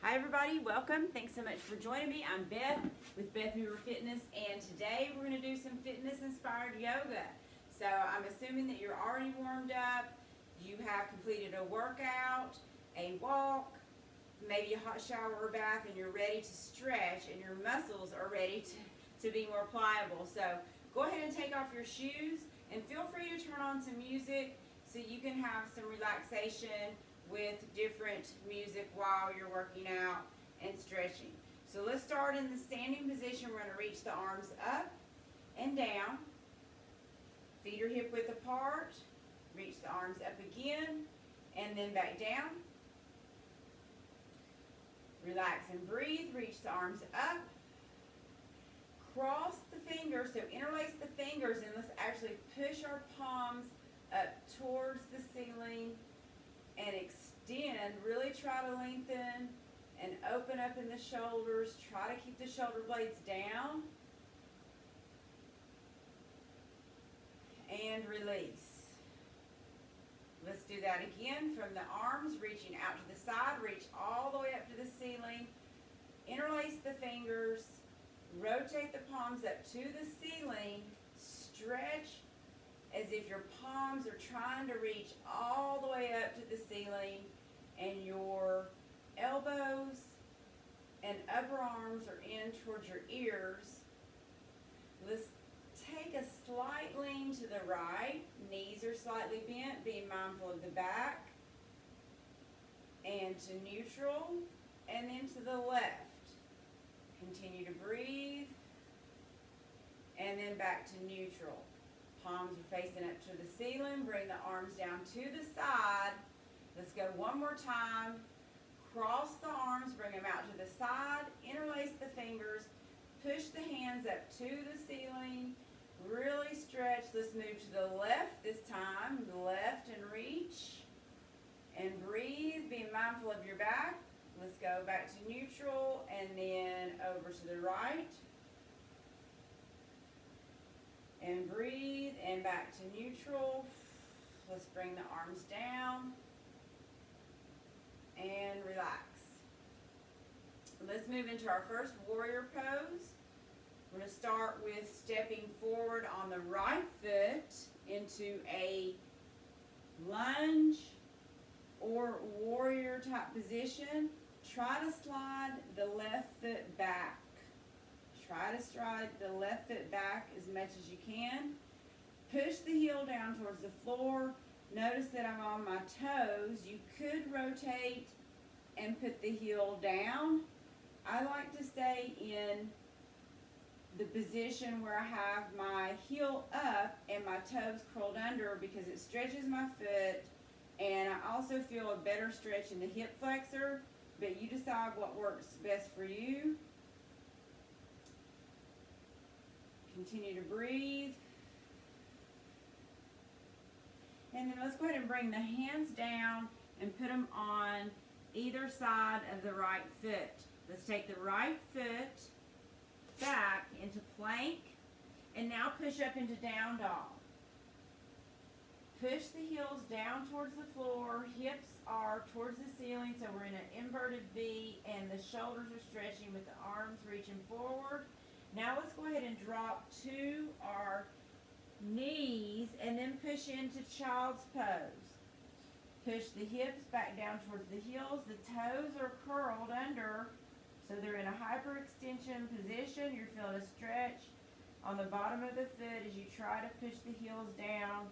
Hi everybody, welcome. Thanks so much for joining me. I'm Beth with Beth Mover Fitness, and today we're going to do some fitness inspired yoga. So I'm assuming that you're already warmed up, you have completed a workout, a walk, maybe a hot shower or bath, and you're ready to stretch and your muscles are ready to be more pliable. So go ahead and take off your shoes and feel free to turn on some music so you can have some relaxation with different music while you're working out and stretching. So let's start in the standing position. We're going to reach the arms up and down. Feet are hip width apart. Reach the arms up again and then back down. Relax and breathe. Reach the arms up. Cross the fingers, so interlace the fingers, and let's actually push our palms up towards the ceiling and extend. Really try to lengthen and open up in the shoulders. Try to keep the shoulder blades down. And release. Let's do that again from the arms, reaching out to the side. Reach all the way up to the ceiling. Interlace the fingers. Rotate the palms up to the ceiling. Stretch as if your palms are trying to reach all the way up to the ceiling, and your elbows and upper arms are in towards your ears. Let's take a slight lean to the right. Knees are slightly bent, being mindful of the back. And to neutral, and then to the left. Continue to breathe, and then back to neutral. Palms are facing up to the ceiling. Bring the arms down to the side. Let's go one more time. Cross the arms, bring them out to the side. Interlace the fingers. Push the hands up to the ceiling. Really stretch. Let's move to the left this time. Left and reach. And breathe, being mindful of your back. Let's go back to neutral and then over to the right. And breathe and back to neutral. Let's bring the arms down and relax. Let's move into our first warrior pose. We're going to start with stepping forward on the right foot into a lunge or warrior type position. Try to slide the left foot back. Try to stride the left foot back as much as you can. Push the heel down towards the floor. Notice that I'm on my toes. You could rotate and put the heel down. I like to stay in the position where I have my heel up and my toes curled under because it stretches my foot, and I also feel a better stretch in the hip flexor, but you decide what works best for you. Continue to breathe. And then let's go ahead and bring the hands down and put them on either side of the right foot. Let's take the right foot back into plank, and now push up into down dog. Push the heels down towards the floor. Hips are towards the ceiling, so we're in an inverted V, and the shoulders are stretching with the arms reaching forward. Now let's go ahead and drop to our knees and then push into child's pose. Push the hips back down towards the heels. The toes are curled under, so they're in a hyperextension position. You're feeling a stretch on the bottom of the foot as you try to push the heels down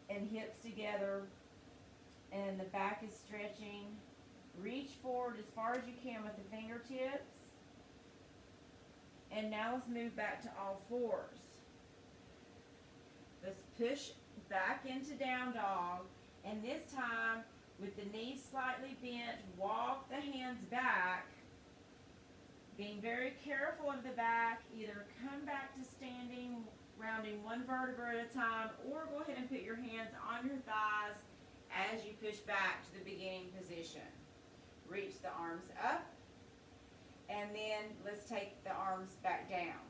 and hips together, and the back is stretching. Reach forward as far as you can with the fingertips. And now let's move back to all fours. Let's push back into down dog, and this time with the knees slightly bent, walk the hands back, being very careful of the back. Either come back to standing, rounding one vertebra at a time, or go ahead and put your hands on your thighs as you push back to the beginning position. Reach the arms up, and then let's take the arms back down.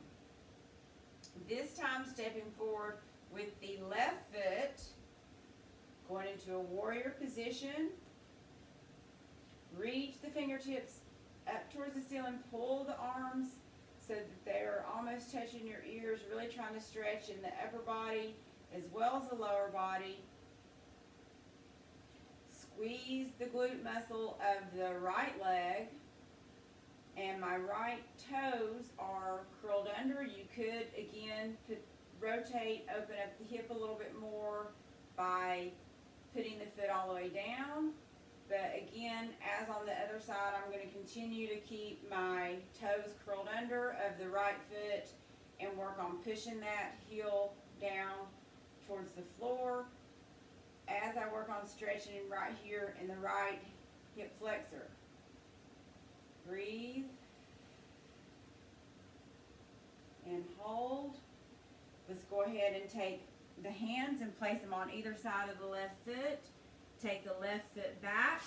This time stepping forward with the left foot, going into a warrior position. Reach fingertips up towards the ceiling, pull the arms so that they're almost touching your ears, really trying to stretch in the upper body as well as the lower body. Squeeze the glute muscle of the right leg, and my right toes are curled under. You could, again, rotate, open up the hip a little bit more by putting the foot all the way down. But again, as on the other side, I'm going to continue to keep my toes curled under of the right foot and work on pushing that heel down towards the floor as I work on stretching right here in the right hip flexor. Breathe and hold. Let's go ahead and take the hands and place them on either side of the left foot. Take the left foot back,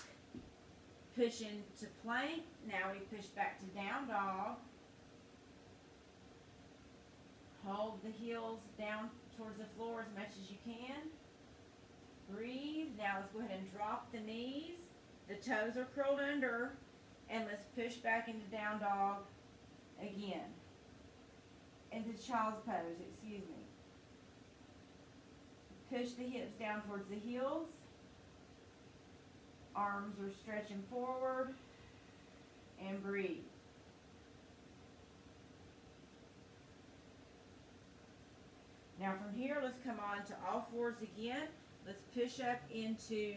push into plank. Now we push back to down dog. Hold the heels down towards the floor as much as you can. Breathe. Now let's go ahead and drop the knees. The toes are curled under. And let's push back into down dog again. Into child's pose, excuse me. Push the hips down towards the heels. Arms are stretching forward. And breathe. Now from here, let's come on to all fours again. Let's push up into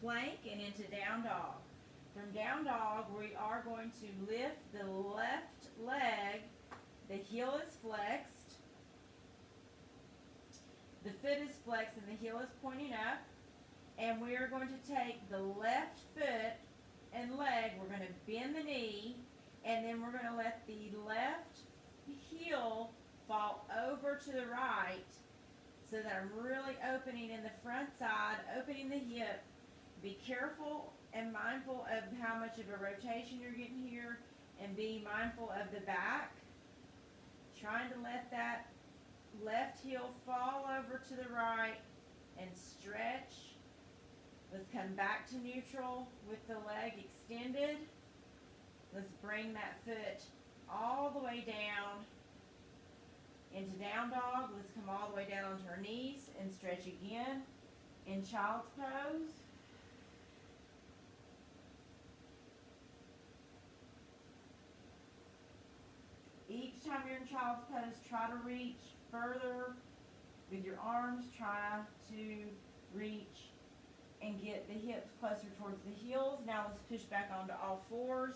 plank and into down dog. From down dog, we are going to lift the left leg. The heel is flexed. The foot is flexed and the heel is pointing up. And we are going to take the left foot and leg. We're going to bend the knee. And then we're going to let the left heel fall over to the right so that I'm really opening in the front side, opening the hip. Be careful and mindful of how much of a rotation you're getting here, and be mindful of the back. Trying to let that left heel fall over to the right and stretch. Let's come back to neutral with the leg extended. Let's bring that foot all the way down into down dog. Let's come all the way down onto our knees and stretch again in child's pose. Each time you're in child's pose, try to reach further with your arms. Try to reach and get the hips closer towards the heels. Now let's push back onto all fours.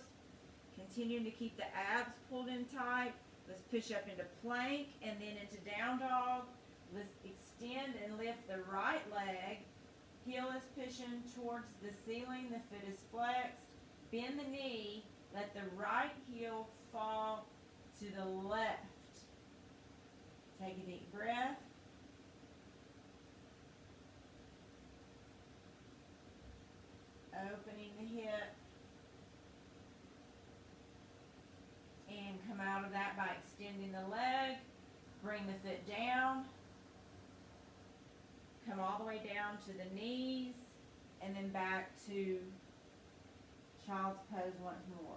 Continuing to keep the abs pulled in tight. Let's push up into plank and then into down dog. Let's extend and lift the right leg. Heel is pushing towards the ceiling. The foot is flexed. Bend the knee. Let the right heel fall to the left. Take a deep breath. Opening the hip. And come out of that by extending the leg. Bring the foot down. Come all the way down to the knees. And then back to child's pose once more.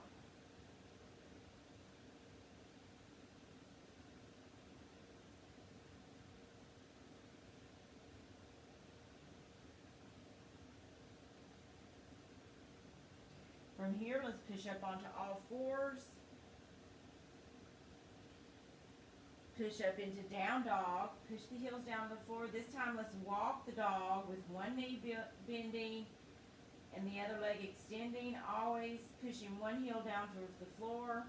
From here, let's push up onto all fours. Push up into down dog. Push the heels down to the floor. This time, let's walk the dog with one knee bending and the other leg extending. Always pushing one heel down towards the floor.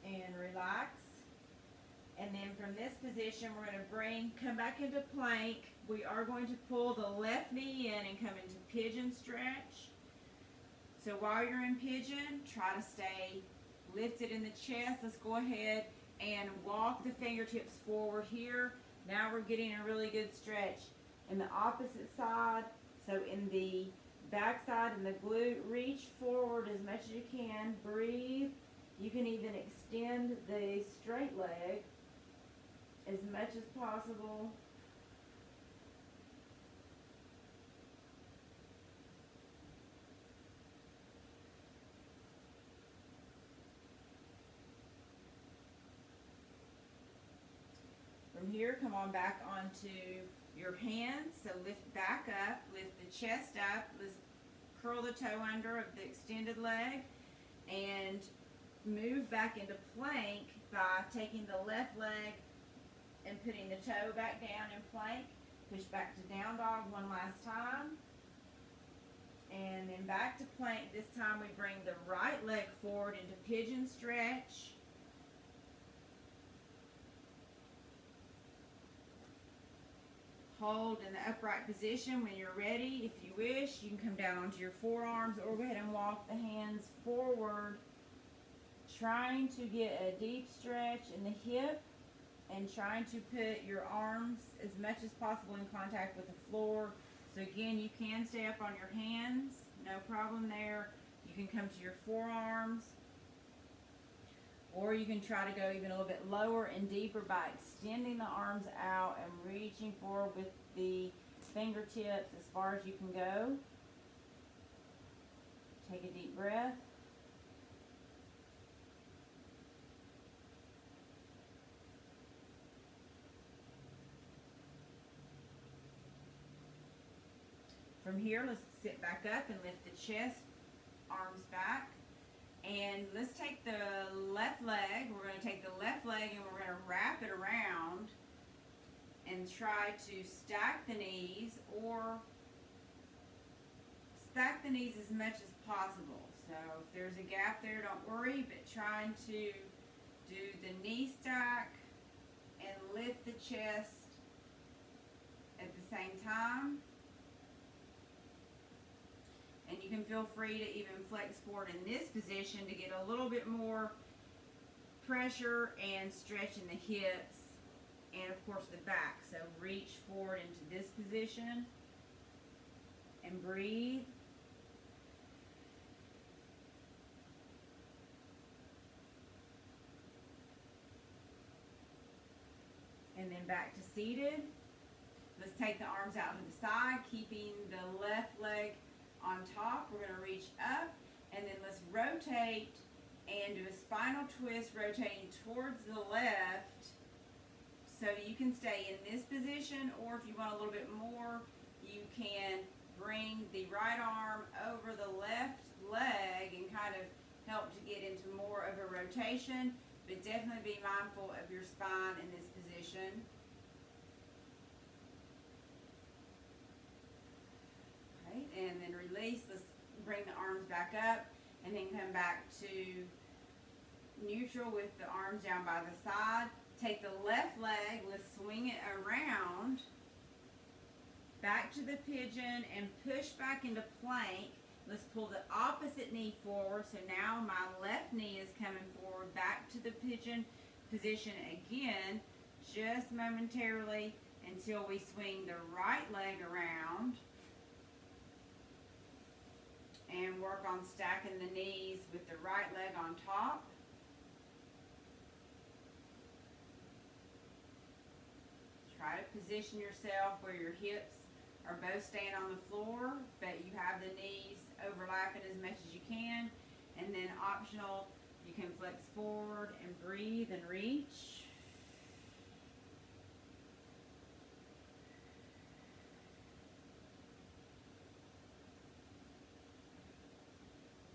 And relax. And then from this position, we're going to come back into plank. We are going to pull the left knee in and come into pigeon stretch. So while you're in pigeon, try to stay lifted in the chest. Let's go ahead and walk the fingertips forward here. Now we're getting a really good stretch. In the opposite side, so in the back side and the glute, reach forward as much as you can. Breathe. You can even extend the straight leg as much as possible. From here, come on back onto your hands. So lift back up, lift the chest up, let's curl the toe under of the extended leg, and move back into plank by taking the left leg and putting the toe back down in plank. Push back to down dog one last time. And then back to plank. This time we bring the right leg forward into pigeon stretch. Hold in the upright position. When you're ready, if you wish, you can come down onto your forearms or go ahead and walk the hands forward, trying to get a deep stretch in the hip and trying to put your arms as much as possible in contact with the floor. So again, you can stay up on your hands, no problem there. You can come to your forearms, or you can try to go even a little bit lower and deeper by extending the arms out and reaching forward with the fingertips as far as you can go. Take a deep breath. From here, let's sit back up and lift the chest, arms back. And let's take the left leg. We're going to take the left leg and we're going to wrap it around and try to stack the knees, or stack the knees as much as possible. So if there's a gap there, don't worry, but trying to do the knee stack and lift the chest at the same time. And you can feel free to even flex forward in this position to get a little bit more pressure and stretch in the hips and of course the back. So reach forward into this position and breathe. And then back to seated. Let's take the arms out to the side, keeping the left leg on top. We're going to reach up, and then let's rotate and do a spinal twist, rotating towards the left. So you can stay in this position, or if you want a little bit more, you can bring the right arm over the left leg and kind of help to get into more of a rotation, but definitely be mindful of your spine in this position. And then release. Let's bring the arms back up and then come back to neutral with the arms down by the side. Take the left leg, let's swing it around back to the pigeon and push back into plank. Let's pull the opposite knee forward. So now my left knee is coming forward back to the pigeon position again, just momentarily until we swing the right leg around. And work on stacking the knees with the right leg on top. Try to position yourself where your hips are both staying on the floor, but you have the knees overlapping as much as you can. And then optional, you can flex forward and breathe and reach.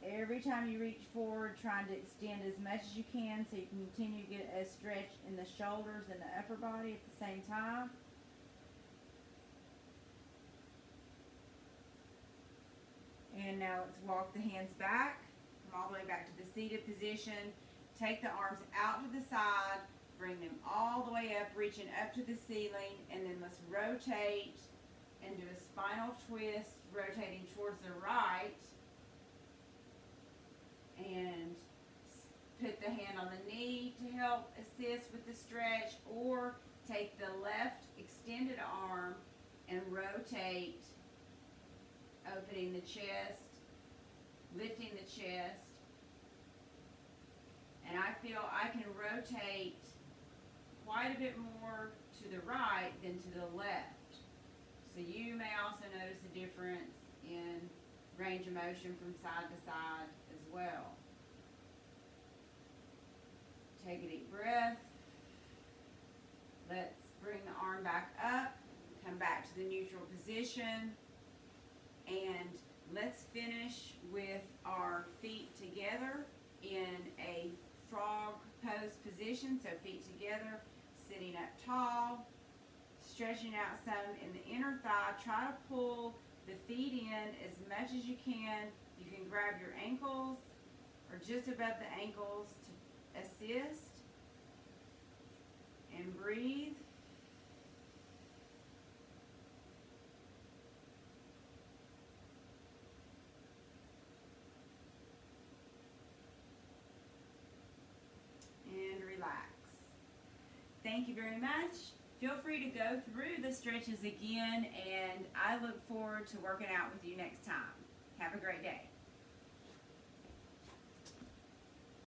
Every time you reach forward, trying to extend as much as you can so you can continue to get a stretch in the shoulders and the upper body at the same time. And now let's walk the hands back, come all the way back to the seated position. Take the arms out to the side, bring them all the way up, reaching up to the ceiling, and then let's rotate and do a spinal twist, rotating towards the right. And put the hand on the knee to help assist with the stretch, or take the left extended arm and rotate, opening the chest, lifting the chest. And I feel I can rotate quite a bit more to the right than to the left. So you may also notice a difference in range of motion from side to side as well. Take a deep breath. Let's back up, come back to the neutral position, and let's finish with our feet together in a frog pose position. So feet together, sitting up tall, stretching out some in the inner thigh. Try to pull the feet in as much as you can. You can grab your ankles or just above the ankles to assist. And breathe. And relax. Thank you very much. Feel free to go through the stretches again, and I look forward to working out with you next time. Have a great day.